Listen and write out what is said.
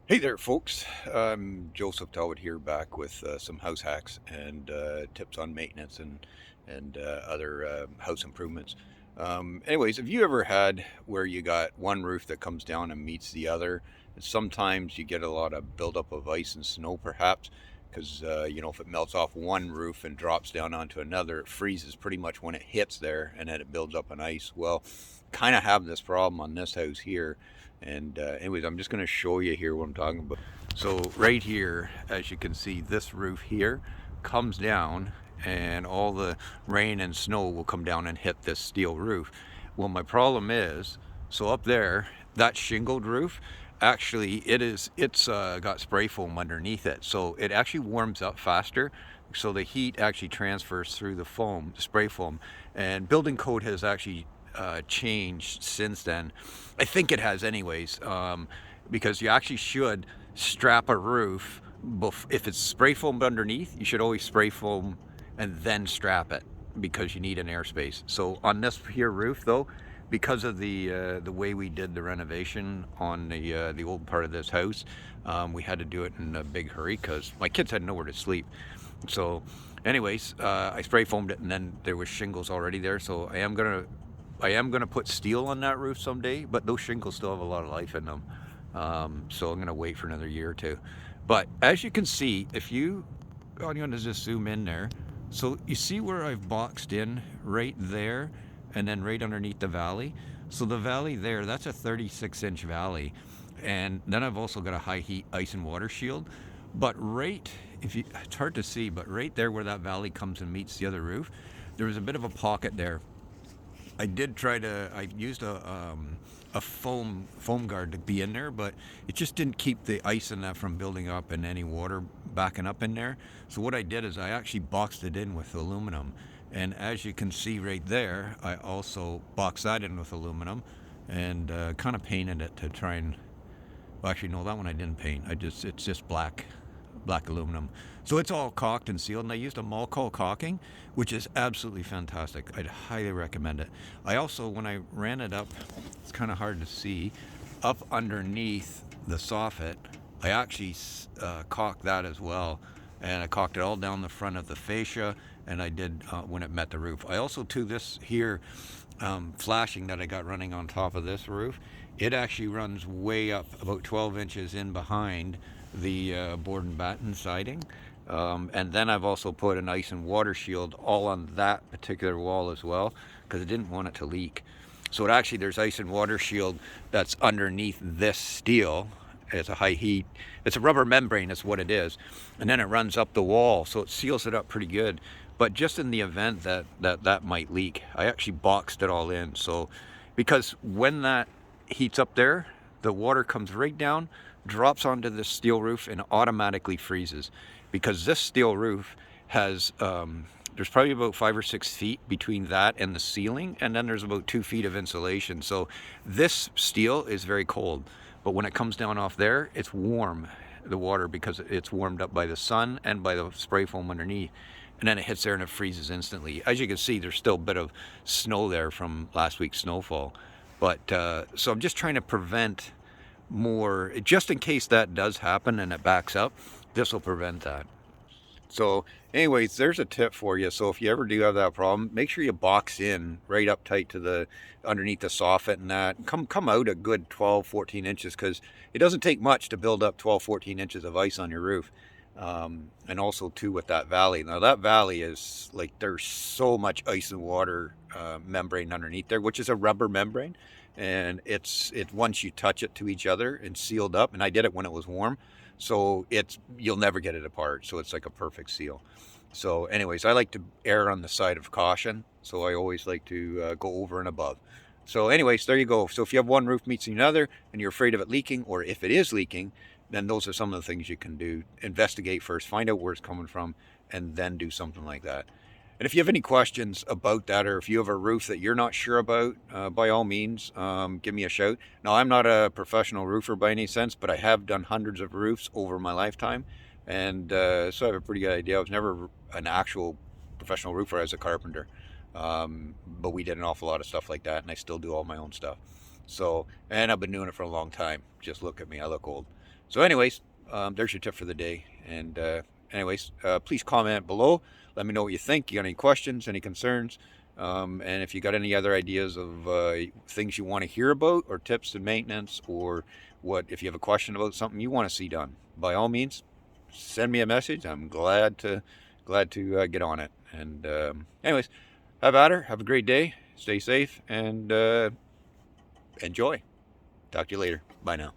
Hey there, folks. Joseph Talbot here, back with some house hacks and tips on maintenance and other house improvements. Anyways, have you ever had where you got one roof that comes down and meets the other? And sometimes you get a lot of buildup of ice and snow, perhaps, because if it melts off one roof and drops down onto another, it freezes pretty much when it hits there, and then it builds up an ice. Well, kind of have this problem on this house here. And anyways, I'm just going to show you here what I'm talking about. So right here, as you can see, this roof here comes down, and all the rain and snow will come down and hit this steel roof. Well, my problem is, so up there, that shingled roof, actually it's got spray foam underneath it, so it actually warms up faster. So the heat actually transfers through the foam, the spray foam, and building code has actually changed since then. I think it has, anyways, because you actually should strap a roof. If it's spray foamed underneath, you should always spray foam and then strap it because you need an airspace. So on this here roof, though, because of the way we did the renovation on the old part of this house, we had to do it in a big hurry because my kids had nowhere to sleep. So, anyways, I spray foamed it, and then there was shingles already there. So I am gonna put steel on that roof someday, but those shingles still have a lot of life in them. So I'm gonna wait for another year or two. But as you can see, I'm gonna just zoom in there. So you see where I've boxed in right there, and then right underneath the valley. So the valley there, that's a 36-inch valley, and then I've also got a high heat ice and water shield. But it's hard to see, but right there where that valley comes and meets the other roof, there was a bit of a pocket there. I used a foam guard to be in there, but it just didn't keep the ice in that from building up and any water backing up in there. So what I did is I actually boxed it in with aluminum. And as you can see right there, I also boxed that in with aluminum and kind of painted it to try and, well, actually, no, that one I didn't paint. It's just black aluminum. So it's all caulked and sealed, and I used a Malco caulking, which is absolutely fantastic. I'd highly recommend it. I also, when I ran it up, it's kind of hard to see, up underneath the soffit, I actually caulked that as well, and I caulked it all down the front of the fascia, and I did when it met the roof. I also, to this here flashing that I got running on top of this roof, it actually runs way up, about 12 inches in behind the board and batten siding. And then I've also put an ice and water shield all on that particular wall as well, because I didn't want it to leak. So there's ice and water shield that's underneath this steel. It's a high heat. It's a rubber membrane, is what it is, and then it runs up the wall, so it seals it up pretty good. But just in the event that might leak, I actually boxed it all in. So, because when that heats up there, the water comes right down, drops onto this steel roof, and automatically freezes. Because this steel roof has there's probably about 5 or 6 feet between that and the ceiling, and then there's about 2 feet of insulation. So this steel is very cold, but when it comes down off there, it's warm, the water, because it's warmed up by the sun and by the spray foam underneath. And then it hits there and it freezes instantly. As you can see, there's still a bit of snow there from last week's snowfall. But so I'm just trying to prevent more, just in case that does happen and it backs up, this will prevent that. So anyways, there's a tip for you. So if you ever do have that problem, make sure you box in right up tight to the underneath the soffit, and that come out a good 12 14 inches, because it doesn't take much to build up 12 14 inches of ice on your roof. And also too, with that valley, now that valley is like, there's so much ice and water membrane underneath there, which is a rubber membrane, and it once you touch it to each other and sealed up, and I did it when it was warm, so you'll never get it apart. So it's like a perfect seal. So anyways, I like to err on the side of caution, so I always like to go over and above. So anyways, there you go. So if you have one roof meets another and you're afraid of it leaking, or if it is leaking, then those are some of the things you can do. Investigate first, find out where it's coming from, and then do something like that. And if you have any questions about that, or if you have a roof that you're not sure about, by all means, give me a shout. Now, I'm not a professional roofer by any sense, but I have done hundreds of roofs over my lifetime. And so I have a pretty good idea. I was never an actual professional roofer as a carpenter. But we did an awful lot of stuff like that, and I still do all my own stuff. So, and I've been doing it for a long time. Just look at me, I look old. So anyways, there's your tip for the day. And anyways, please comment below. Let me know what you think. You got any questions, any concerns? And if you got any other ideas of things you want to hear about, or tips to maintenance, or if you have a question about something you want to see done, by all means, send me a message. I'm glad to get on it. And anyways, have at her. Have a great day. Stay safe and enjoy. Talk to you later. Bye now.